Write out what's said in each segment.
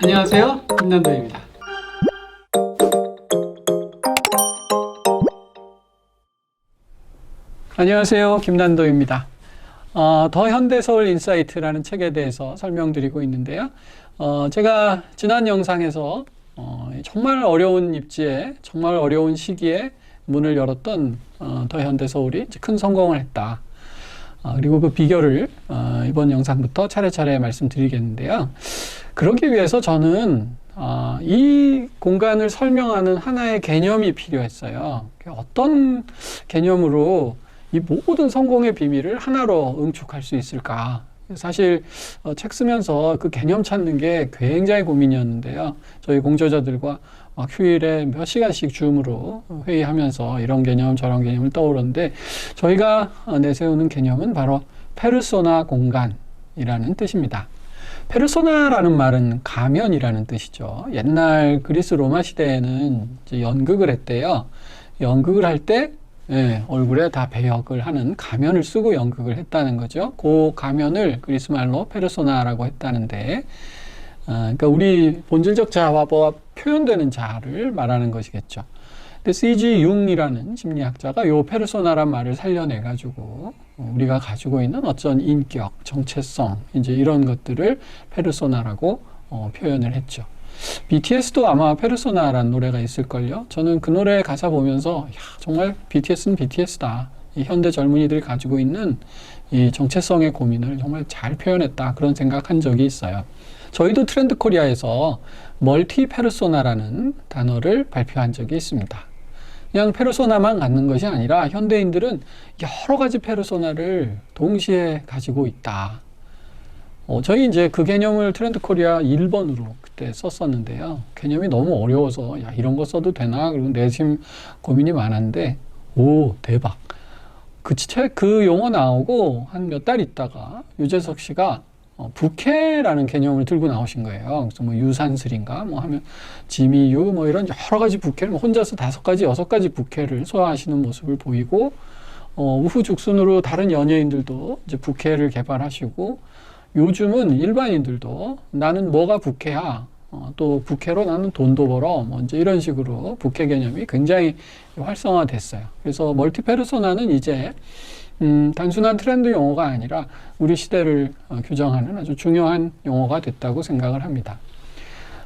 안녕하세요, 김난도입니다. 안녕하세요, 김난도입니다. 더 현대서울 인사이트라는 책에 대해서 설명드리고 있는데요. 제가 지난 영상에서 정말 어려운 입지에 정말 어려운 시기에 문을 열었던 더 현대서울이 큰 성공을 했다. 그리고 그 비결을 이번 영상부터 차례차례 말씀드리겠는데요. 그러기 위해서 저는 이 공간을 설명하는 하나의 개념이 필요했어요. 어떤 개념으로 이 모든 성공의 비밀을 하나로 응축할 수 있을까? 사실 책 쓰면서 그 개념 찾는 게 굉장히 고민이었는데요. 저희 공저자들과 막 휴일에 몇 시간씩 줌으로 회의하면서 이런 개념 저런 개념을 떠오르는데, 저희가 내세우는 개념은 바로 페르소나 공간이라는 뜻입니다. 페르소나라는 말은 가면이라는 뜻이죠. 옛날 그리스 로마 시대에는 이제 연극을 했대요. 연극을 할 때 얼굴에 다 배역을 하는 가면을 쓰고 연극을 했다는 거죠. 그 가면을 그리스 말로 페르소나라고 했다는데, 그러니까 우리 본질적 자아와 표현되는 자아를 말하는 것이겠죠. 근데 C.G. 융이라는 심리학자가 요 페르소나란 말을 살려내가지고 우리가 가지고 있는 어떤 인격, 정체성, 이제 이런 것들을 페르소나라고 표현을 했죠. BTS도 아마 페르소나라는 노래가 있을걸요. 저는 그 노래 가사 보면서 정말 BTS는 BTS다. 이 현대 젊은이들이 가지고 있는 이 정체성의 고민을 정말 잘 표현했다. 그런 생각한 적이 있어요. 저희도 트렌드 코리아에서 멀티 페르소나라는 단어를 발표한 적이 있습니다. 그냥 페르소나만 갖는 것이 아니라 현대인들은 여러 가지 페르소나를 동시에 가지고 있다. 저희 이제 그 개념을 트렌드 코리아 1번으로 그때 썼었는데요. 개념이 너무 어려워서 이런 거 써도 되나? 그리고 내심 고민이 많았는데, 오, 대박. 그 용어 나오고 한 몇 달 있다가 유재석 씨가 부캐라는 개념을 들고 나오신 거예요. 그래서 뭐 유산슬인가 뭐 하면 지미유 뭐 이런 여러 가지 부캐를 혼자서 5가지, 6가지 부캐를 소화하시는 모습을 보이고, 우후죽순으로 다른 연예인들도 이제 부캐를 개발하시고, 요즘은 일반인들도 나는 뭐가 부캐야, 또 부캐로 나는 돈도 벌어, 뭐 이제 이런 식으로 부캐 개념이 굉장히 활성화됐어요. 그래서 멀티페르소나는 이제 단순한 트렌드 용어가 아니라 우리 시대를 규정하는 아주 중요한 용어가 됐다고 생각을 합니다.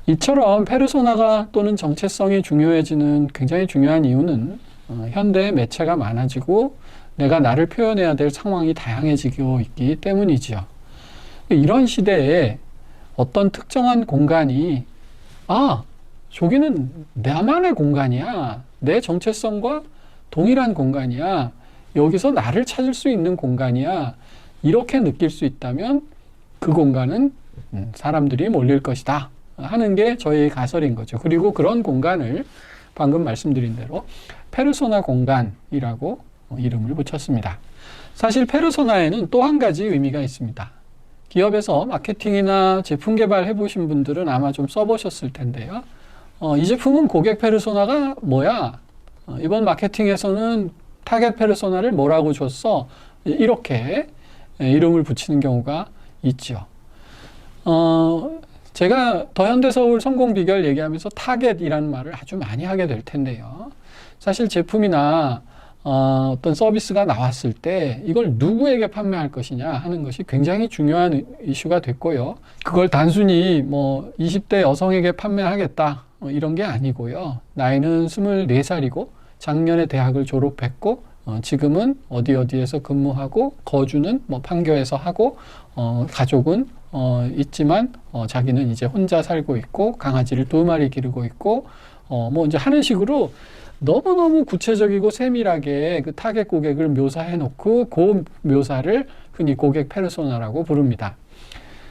이처럼 페르소나가 또는 정체성이 중요해지는 굉장히 중요한 이유는 현대의 매체가 많아지고 내가 나를 표현해야 될 상황이 다양해지고 있기 때문이지요. 이런 시대에 어떤 특정한 공간이 저기는 나만의 공간이야, 내 정체성과 동일한 공간이야, 여기서 나를 찾을 수 있는 공간이야, 이렇게 느낄 수 있다면 그 공간은 사람들이 몰릴 것이다 하는 게 저희 가설인 거죠. 그리고 그런 공간을 방금 말씀드린 대로 페르소나 공간이라고 이름을 붙였습니다. 사실 페르소나에는 또 한 가지 의미가 있습니다. 기업에서 마케팅이나 제품 개발 해보신 분들은 아마 좀 써보셨을 텐데요. 이 제품은 고객 페르소나가 뭐야? 이번 마케팅에서는 타겟 페르소나를 뭐라고 줬어? 이렇게 이름을 붙이는 경우가 있죠. 제가 더 현대서울 성공 비결 얘기하면서 타겟이라는 말을 아주 많이 하게 될 텐데요. 사실 제품이나 어떤 서비스가 나왔을 때 이걸 누구에게 판매할 것이냐 하는 것이 굉장히 중요한 이슈가 됐고요. 그걸 단순히 뭐 20대 여성에게 판매하겠다 이런 게 아니고요. 나이는 24살이고 작년에 대학을 졸업했고 지금은 어디에서 근무하고 거주는 뭐 판교에서 하고 가족은 있지만 자기는 이제 혼자 살고 있고 강아지를 2마리 기르고 있고 뭐 이제 하는 식으로 너무너무 구체적이고 세밀하게 그 타겟 고객을 묘사해 놓고 그 묘사를 흔히 고객 페르소나라고 부릅니다.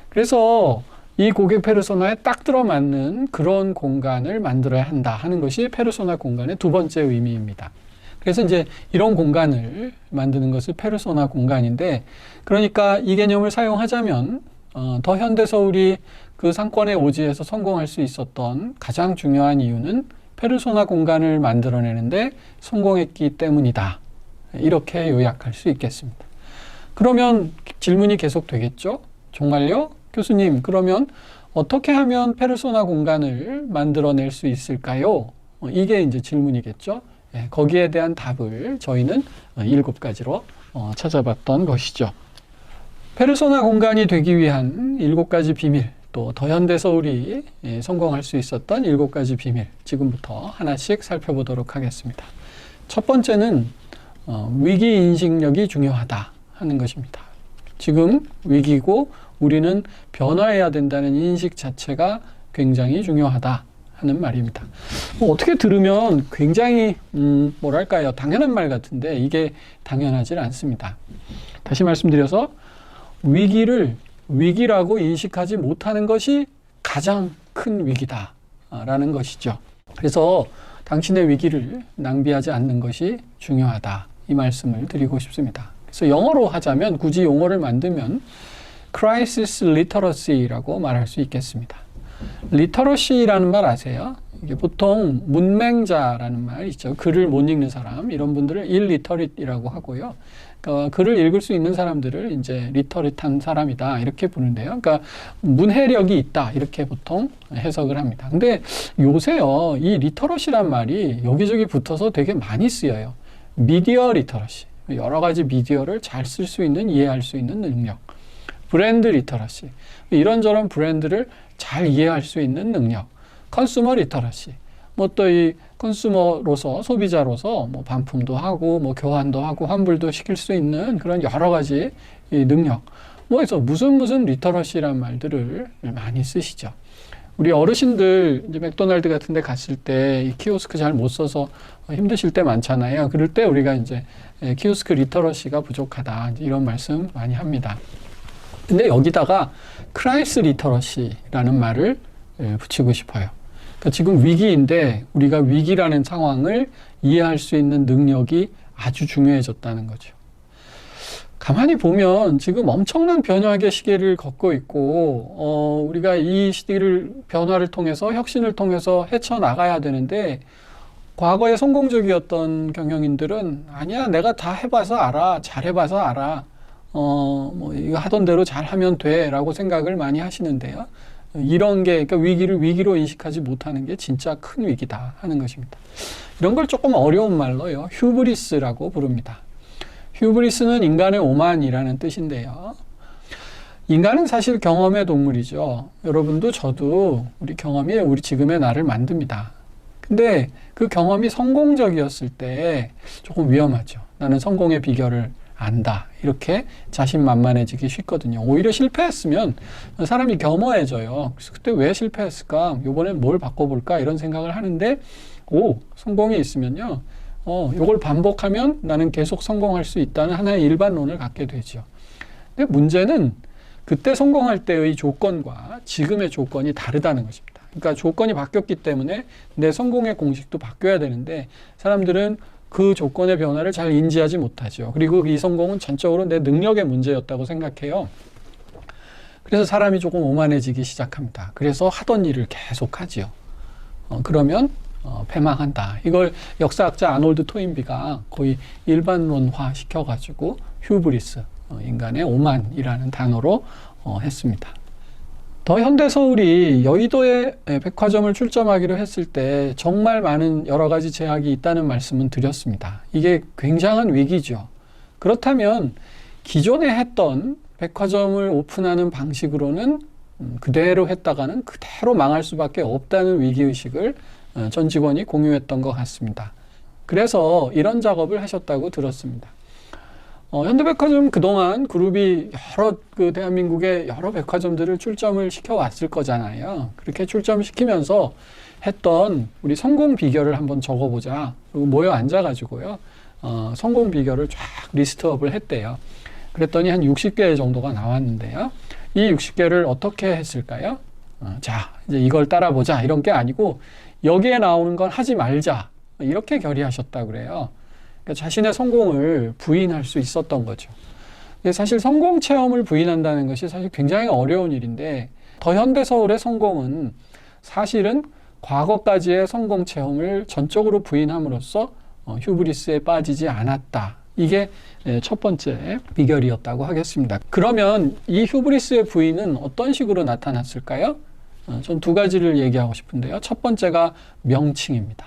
그래서 이 고객 페르소나에 딱 들어맞는 그런 공간을 만들어야 한다 하는 것이 페르소나 공간의 두 번째 의미입니다. 그래서 이제 이런 공간을 만드는 것을 페르소나 공간인데, 그러니까 이 개념을 사용하자면 더 현대서울이 그 상권의 오지에서 성공할 수 있었던 가장 중요한 이유는 페르소나 공간을 만들어내는데 성공했기 때문이다. 이렇게 요약할 수 있겠습니다. 그러면 질문이 계속 되겠죠? 정말요? 교수님, 그러면 어떻게 하면 페르소나 공간을 만들어낼 수 있을까요? 이게 이제 질문이겠죠. 예, 거기에 대한 답을 저희는 7가지로 찾아봤던 것이죠. 페르소나 공간이 되기 위한 7가지 비밀, 또 더 현대 서울이 성공할 수 있었던 7가지 비밀, 지금부터 하나씩 살펴보도록 하겠습니다. 첫 번째는 위기 인식력이 중요하다 하는 것입니다. 지금 위기고 우리는 변화해야 된다는 인식 자체가 굉장히 중요하다 하는 말입니다. 어떻게 들으면 굉장히 뭐랄까요, 당연한 말 같은데 이게 당연하지 않습니다. 다시 말씀드려서 위기를 위기라고 인식하지 못하는 것이 가장 큰 위기다라는 것이죠. 그래서 당신의 위기를 낭비하지 않는 것이 중요하다, 이 말씀을 드리고 싶습니다. 그래서 영어로 하자면, 굳이 용어를 만들면 Crisis Literacy라고 말할 수 있겠습니다. Literacy라는 말 아세요? 이게 보통 문맹자라는 말 있죠. 글을 못 읽는 사람, 이런 분들을 illiterate이라고 하고요. 글을 읽을 수 있는 사람들을 이제 리터릿한 사람이다, 이렇게 부르는데요. 그러니까 문해력이 있다, 이렇게 보통 해석을 합니다. 근데 요새요, 이 리터러시란 말이 여기저기 붙어서 되게 많이 쓰여요. 미디어 리터러시, 여러 가지 미디어를 잘 쓸 수 있는, 이해할 수 있는 능력. 브랜드 리터러시, 이런저런 브랜드를 잘 이해할 수 있는 능력. 컨슈머 리터러시, 뭐 또 이 컨슈머로서, 소비자로서 뭐 반품도 하고 뭐 교환도 하고 환불도 시킬 수 있는 그런 여러 가지 이 능력. 뭐 그래서 무슨 리터러시란 말들을 많이 쓰시죠. 우리 어르신들 이제 맥도날드 같은 데 갔을 때 이 키오스크 잘 못 써서 힘드실 때 많잖아요. 그럴 때 우리가 이제 키오스크 리터러시가 부족하다, 이런 말씀 많이 합니다. 근데 여기다가 크라이스 리터러시라는 말을 붙이고 싶어요. 그러니까 지금 위기인데 우리가 위기라는 상황을 이해할 수 있는 능력이 아주 중요해졌다는 거죠. 가만히 보면 지금 엄청난 변화의 시기를 걷고 있고, 우리가 이 시기를, 변화를 통해서, 혁신을 통해서 헤쳐나가야 되는데, 과거에 성공적이었던 경영인들은 아니야, 내가 다 해봐서 알아, 잘 해봐서 알아, 뭐 이거 하던 대로 잘 하면 돼 라고 생각을 많이 하시는데요. 이런 게, 그러니까 위기를 위기로 인식하지 못하는 게 진짜 큰 위기다 하는 것입니다. 이런 걸 조금 어려운 말로요, 휴브리스라고 부릅니다. 휴브리스는 인간의 오만이라는 뜻인데요. 인간은 사실 경험의 동물이죠. 여러분도 저도 우리 경험이 우리 지금의 나를 만듭니다. 근데 그 경험이 성공적이었을 때 조금 위험하죠. 나는 성공의 비결을 안다, 이렇게 자신만만해지기 쉽거든요. 오히려 실패했으면 사람이 겸허해져요. 그래서 그때 왜 실패했을까? 이번엔 뭘 바꿔볼까? 이런 생각을 하는데, 성공이 있으면요, 이걸 반복하면 나는 계속 성공할 수 있다는 하나의 일반론을 갖게 되죠. 근데 문제는 그때 성공할 때의 조건과 지금의 조건이 다르다는 것입니다. 그러니까 조건이 바뀌었기 때문에 내 성공의 공식도 바뀌어야 되는데, 사람들은 그 조건의 변화를 잘 인지하지 못하죠. 그리고 이 성공은 전적으로 내 능력의 문제였다고 생각해요. 그래서 사람이 조금 오만해지기 시작합니다. 그래서 하던 일을 계속 하지요. 그러면 패망한다. 이걸 역사학자 아놀드 토인비가 거의 일반론화 시켜가지고 휴브리스, 인간의 오만이라는 단어로 했습니다. 더 현대 서울이 여의도에 백화점을 출점하기로 했을 때 정말 많은 여러 가지 제약이 있다는 말씀은 드렸습니다. 이게 굉장한 위기죠. 그렇다면 기존에 했던 백화점을 오픈하는 방식으로는 그대로 했다가는 그대로 망할 수밖에 없다는 위기의식을 전 직원이 공유했던 것 같습니다. 그래서 이런 작업을 하셨다고 들었습니다. 현대백화점 그동안 그룹이 여러 대한민국의 여러 백화점들을 출점을 시켜왔을 거잖아요. 그렇게 출점시키면서 했던 우리 성공 비결을 한번 적어보자. 그리고 모여 앉아가지고요, 성공 비결을 쫙 리스트업을 했대요. 그랬더니 한 60개 정도가 나왔는데요. 이 60개를 어떻게 했을까요? 자, 이제 이걸 따라보자, 이런 게 아니고 여기에 나오는 건 하지 말자, 이렇게 결의하셨다고 그래요. 그러니까 자신의 성공을 부인할 수 있었던 거죠. 사실 성공 체험을 부인한다는 것이 사실 굉장히 어려운 일인데, 더 현대 서울의 성공은 사실은 과거까지의 성공 체험을 전적으로 부인함으로써 휴브리스에 빠지지 않았다. 이게 첫 번째 비결이었다고 하겠습니다. 그러면 이 휴브리스의 부인은 어떤 식으로 나타났을까요? 전 두 가지를 얘기하고 싶은데요. 첫 번째가 명칭입니다.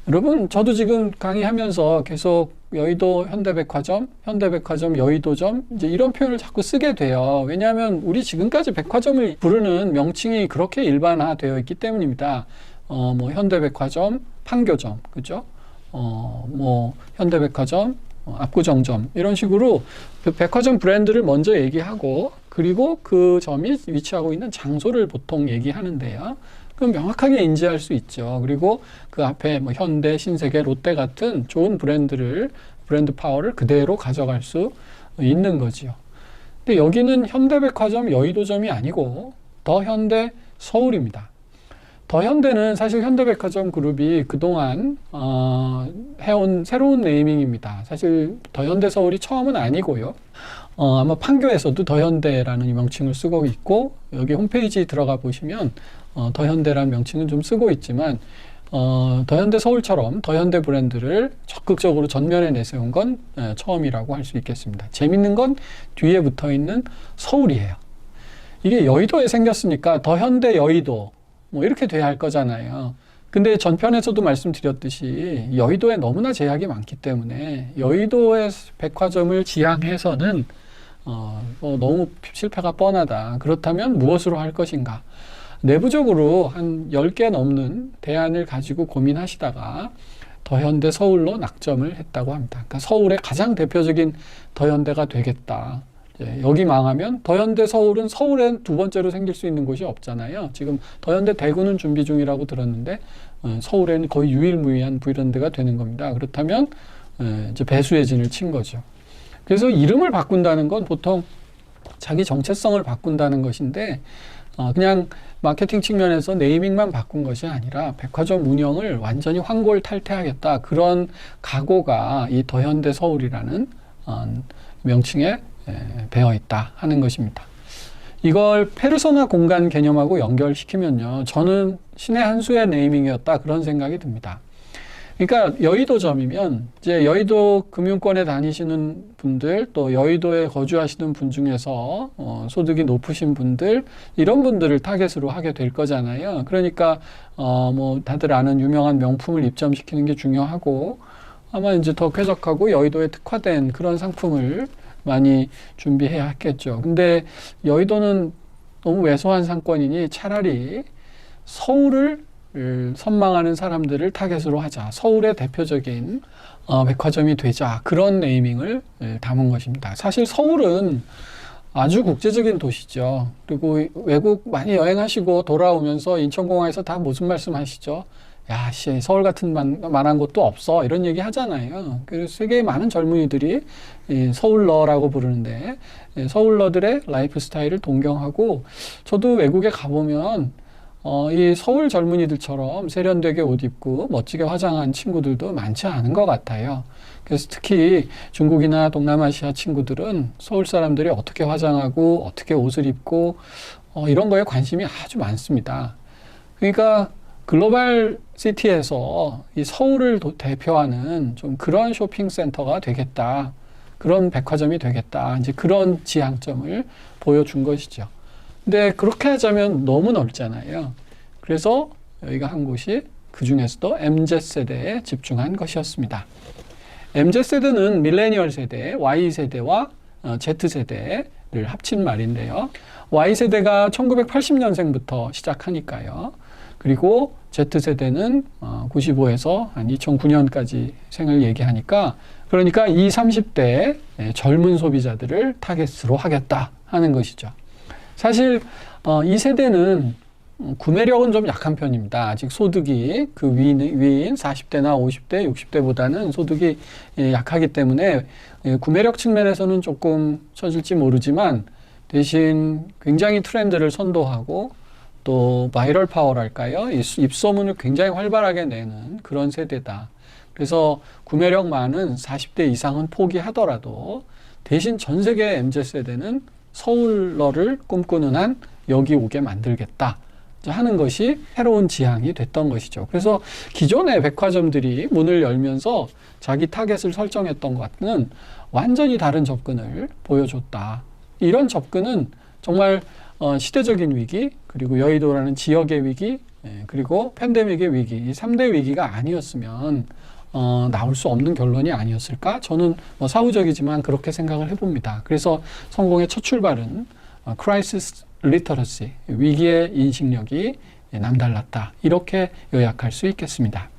여러분, 저도 지금 강의하면서 계속 여의도 현대백화점, 현대백화점 여의도점 이제 이런 표현을 자꾸 쓰게 돼요. 왜냐하면 우리 지금까지 백화점을 부르는 명칭이 그렇게 일반화되어 있기 때문입니다. 뭐 현대백화점, 판교점, 그죠? 뭐 현대백화점, 압구정점 이런 식으로 그 백화점 브랜드를 먼저 얘기하고 그리고 그 점이 위치하고 있는 장소를 보통 얘기하는데요. 그럼 명확하게 인지할 수 있죠. 그리고 그 앞에 뭐 현대, 신세계, 롯데 같은 좋은 브랜드 파워를 그대로 가져갈 수 있는 거지요. 근데 여기는 현대백화점 여의도점이 아니고 더현대 서울입니다. 더현대는 사실 현대백화점 그룹이 그동안 해온 새로운 네이밍입니다. 사실 더현대 서울이 처음은 아니고요. 아마 판교에서도 더현대라는 명칭을 쓰고 있고 여기 홈페이지 들어가 보시면 더현대라는 명칭은 좀 쓰고 있지만 더현대 서울처럼 더현대 브랜드를 적극적으로 전면에 내세운 건 처음이라고 할 수 있겠습니다. 재밌는 건 뒤에 붙어 있는 서울이에요. 이게 여의도에 생겼으니까 더현대 여의도 뭐 이렇게 돼야 할 거잖아요. 근데 전편에서도 말씀드렸듯이 여의도에 너무나 제약이 많기 때문에 여의도의 백화점을 지향해서는 너무 실패가 뻔하다. 그렇다면 무엇으로 할 것인가? 내부적으로 한 10개 넘는 대안을 가지고 고민하시다가 더현대 서울로 낙점을 했다고 합니다. 그러니까 서울의 가장 대표적인 더현대가 되겠다. 여기 망하면 더현대 서울은 서울엔 두 번째로 생길 수 있는 곳이 없잖아요. 지금 더현대 대구는 준비 중이라고 들었는데 서울에는 거의 유일무이한 브랜드가 되는 겁니다. 그렇다면 이제 배수의 진을 친 거죠. 그래서 이름을 바꾼다는 건 보통 자기 정체성을 바꾼다는 것인데 그냥 마케팅 측면에서 네이밍만 바꾼 것이 아니라 백화점 운영을 완전히 환골탈퇴하겠다. 그런 각오가 이 더현대 서울이라는 명칭에 배어 있다 하는 것입니다. 이걸 페르소나 공간 개념하고 연결시키면요. 저는 신의 한 수의 네이밍이었다 그런 생각이 듭니다. 그러니까 여의도점이면 이제 여의도 금융권에 다니시는 분들 또 여의도에 거주하시는 분 중에서 소득이 높으신 분들 이런 분들을 타겟으로 하게 될 거잖아요. 그러니까 뭐 다들 아는 유명한 명품을 입점시키는 게 중요하고 아마 이제 더 쾌적하고 여의도에 특화된 그런 상품을 많이 준비해야 했겠죠. 근데 여의도는 너무 왜소한 상권이니 차라리 서울을 선망하는 사람들을 타겟으로 하자. 서울의 대표적인 백화점이 되자. 그런 네이밍을 담은 것입니다. 사실 서울은 아주 국제적인 도시죠. 그리고 외국 많이 여행하시고 돌아오면서 인천공항에서 다 무슨 말씀 하시죠? 야, 씨, 서울 같은 만한 곳도 없어. 이런 얘기 하잖아요. 그래서 세계의 많은 젊은이들이 서울러라고 부르는데 서울러들의 라이프 스타일을 동경하고 저도 외국에 가보면 이 서울 젊은이들처럼 세련되게 옷 입고 멋지게 화장한 친구들도 많지 않은 것 같아요. 그래서 특히 중국이나 동남아시아 친구들은 서울 사람들이 어떻게 화장하고 어떻게 옷을 입고 이런 거에 관심이 아주 많습니다. 그러니까 글로벌 시티에서 이 서울을 대표하는 좀 그런 쇼핑센터가 되겠다. 그런 백화점이 되겠다. 이제 그런 지향점을 보여준 것이죠. 근데 그렇게 하자면 너무 넓잖아요. 그래서 여기가 한 곳이 그 중에서도 MZ세대에 집중한 것이었습니다. MZ세대는 밀레니얼 세대, Y세대와 Z세대를 합친 말인데요. Y세대가 1980년생부터 시작하니까요. 그리고 Z세대는 95에서 한 2009년까지 생을 얘기하니까 그러니까 20, 30대 젊은 소비자들을 타겟으로 하겠다 하는 것이죠. 사실 이 세대는 구매력은 좀 약한 편입니다. 아직 소득이 그 위인 40대나 50대, 60대보다는 소득이 약하기 때문에 구매력 측면에서는 조금 처질지 모르지만 대신 굉장히 트렌드를 선도하고 또 바이럴 파워랄까요? 입소문을 굉장히 활발하게 내는 그런 세대다. 그래서 구매력 많은 40대 이상은 포기하더라도 대신 전 세계 MZ세대는 서울러를 꿈꾸는 한 여기 오게 만들겠다 하는 것이 새로운 지향이 됐던 것이죠. 그래서 기존의 백화점들이 문을 열면서 자기 타겟을 설정했던 것과는 완전히 다른 접근을 보여줬다. 이런 접근은 정말 시대적인 위기, 그리고 여의도라는 지역의 위기, 그리고 팬데믹의 위기, 이 3대 위기가 아니었으면 나올 수 없는 결론이 아니었을까? 저는 사후적이지만 그렇게 생각을 해봅니다. 그래서 성공의 첫 출발은 crisis literacy, 위기의 인식력이 남달랐다. 이렇게 요약할 수 있겠습니다.